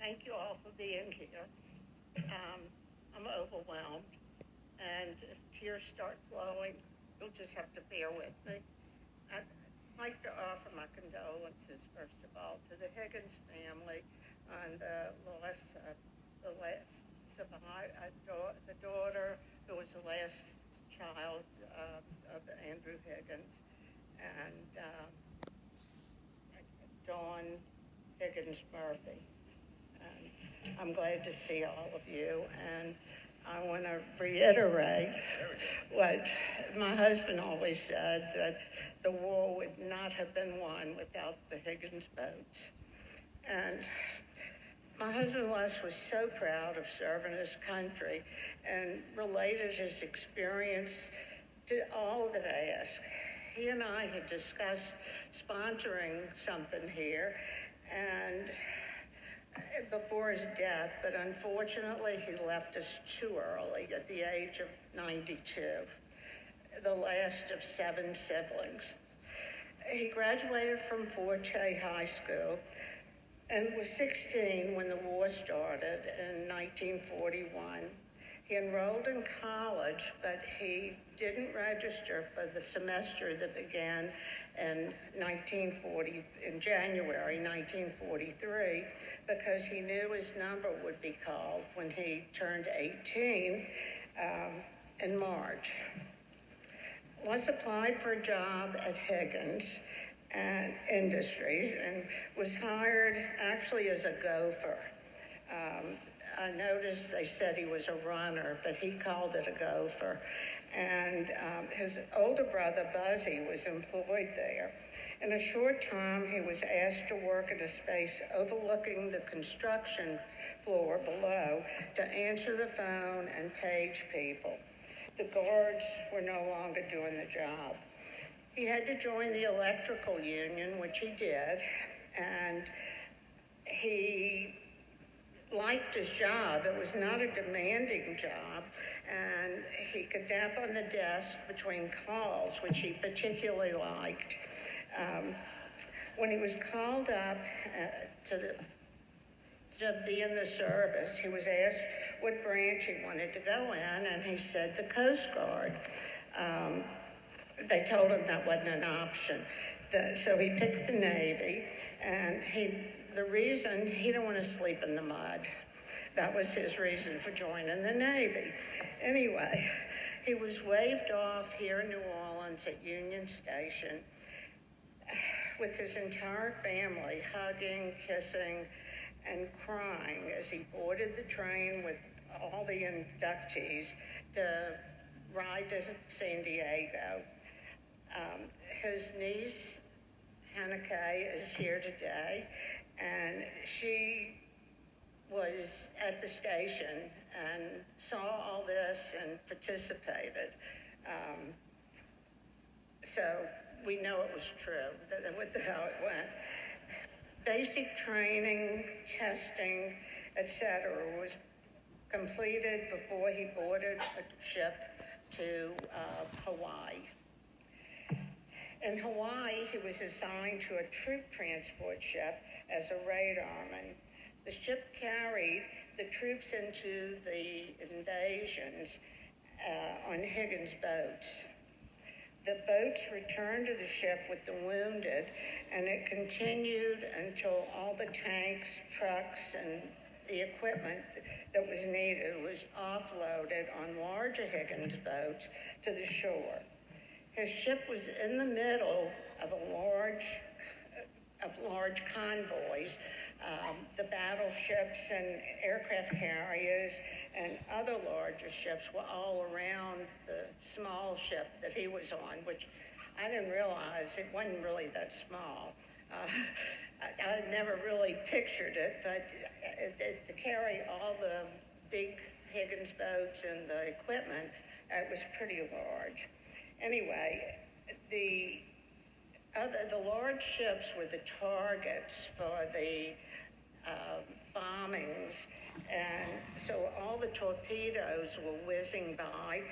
Thank you all for being here. I'm overwhelmed, and if tears start flowing, you'll just have to bear with me. I'd like to offer my condolences, first of all, to the Higgins family on the last the daughter who was the last child of Andrew Higgins, and Dawn Higgins Murphy. And I'm glad to see all of you. And I want to reiterate what my husband always said, that the war would not have been won without the Higgins boats. And my husband Les was so proud of serving his country and related his experience to all that I asked. He and I had discussed sponsoring something here, and before his death, but unfortunately he left us too early at the age of 92, the last of 7 siblings. He graduated from Fort Chae High School and was 16 when the war started in 1941. He enrolled in college, but he didn't register for the semester that began in January 1943, because he knew his number would be called when he turned 18 in March. Les applied for a job at Higgins and Industries and was hired actually as a gopher. I noticed they said he was a runner, but he called it a gopher. And his older brother, Buzzy, was employed there. In a short time, he was asked to work in a space overlooking the construction floor below to answer the phone and page people. The guards were no longer doing the job. He had to join the electrical union, which he did, and he liked his job. It was not a demanding job, and he could nap on the desk between calls, which he particularly liked. When he was called up to be in the service, he was asked what branch he wanted to go in, and he said the Coast Guard. They told him that wasn't an option. So he picked the Navy, and the reason, he didn't want to sleep in the mud. That was his reason for joining the Navy. Anyway, he was waved off here in New Orleans at Union Station with his entire family hugging, kissing, and crying as he boarded the train with all the inductees to ride to San Diego. His niece, Hannah Kay, is here today, and she was at the station and saw all this and participated. So we know it was true, how it went. Basic training, testing, etc. was completed before he boarded a ship to Hawaii. In Hawaii, he was assigned to a troop transport ship as a radarman. The ship carried the troops into the invasions on Higgins boats. The boats returned to the ship with the wounded, and it continued until all the tanks, trucks, and the equipment that was needed was offloaded on larger Higgins boats to the shore. His ship was in the middle of large convoys. The battleships and aircraft carriers and other larger ships were all around the small ship that he was on, which I didn't realize it wasn't really that small. I never really pictured it, but to carry all the big Higgins boats and the equipment, it was pretty large. Anyway, the large ships were the targets for the bombings, and so all the torpedoes were whizzing by.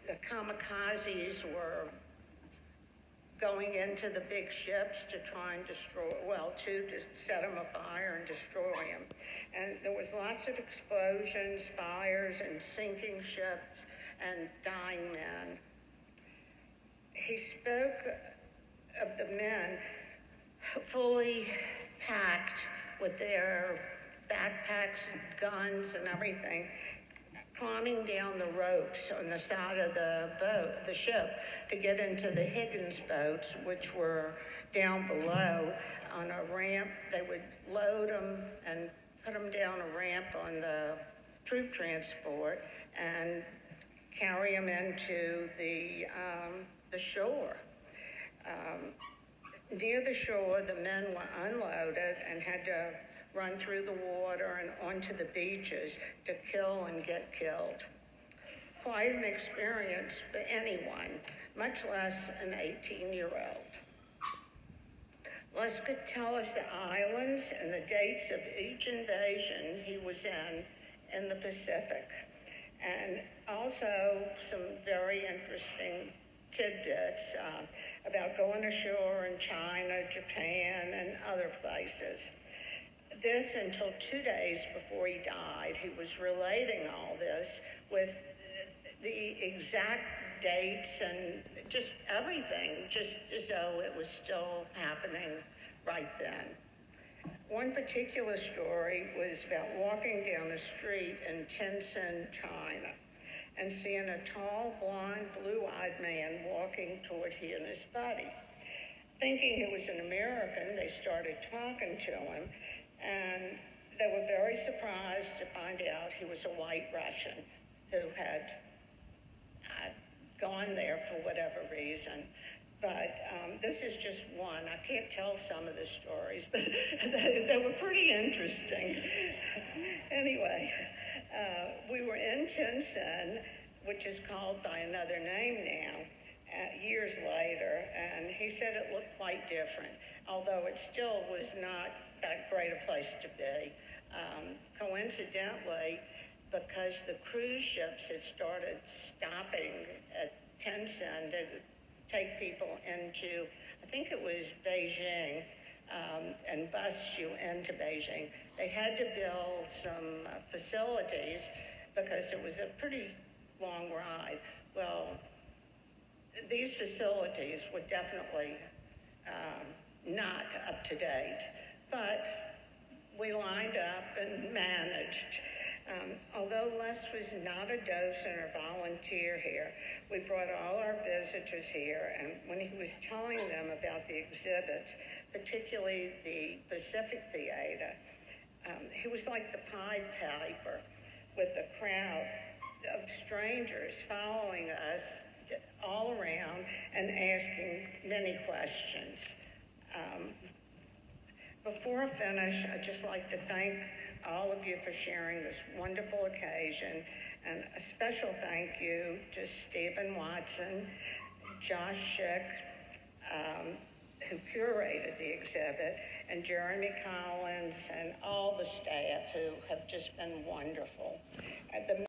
The kamikazes were going into the big ships to try and destroy, well, to set them afire and destroy them. And there was lots of explosions, fires, and sinking ships and dying men. He spoke of the men fully packed with their backpacks and guns and everything, climbing down the ropes on the side of the ship, to get into the Higgins boats, which were down below on a ramp. They would load them and put them down a ramp on the troop transport and carry them into the shore. Near the shore, the men were unloaded and had to run through the water and onto the beaches to kill and get killed. Quite an experience for anyone, much less an 18-year-old. Les could tell us the islands and the dates of each invasion he was in the Pacific, and also some very interesting tidbits about going ashore in China, Japan, and other places. This until 2 days before he died. He was relating all this with the exact dates and just everything, just as though it was still happening right then. One particular story was about walking down a street in Tientsin, China, and seeing a tall, blonde, blue-eyed man walking toward he and his buddy. Thinking he was an American, they started talking to him, and they were very surprised to find out he was a white Russian who had gone there for whatever reason. But this is just one. I can't tell some of the stories, but they were pretty interesting. Anyway, we were in Tientsin, which is called by another name now, years later, and he said it looked quite different, although it still was not that great a place to be. Coincidentally, because the cruise ships had started stopping at Tientsin to take people into, I think it was Beijing, and bus you into Beijing, they had to build some facilities because it was a pretty long ride. Well, these facilities were definitely not up to date, but we lined up and managed. Although Les was not a docent or volunteer here, we brought all our visitors here, and when he was telling them about the exhibits, particularly the Pacific Theater, he was like the Pied Piper, with a crowd of strangers following us all around and asking many questions. Before I finish, I'd just like to thank all of you for sharing this wonderful occasion, and a special thank you to Stephen Watson, Josh Schick, who curated the exhibit, and Jeremy Collins, and all the staff who have just been wonderful. The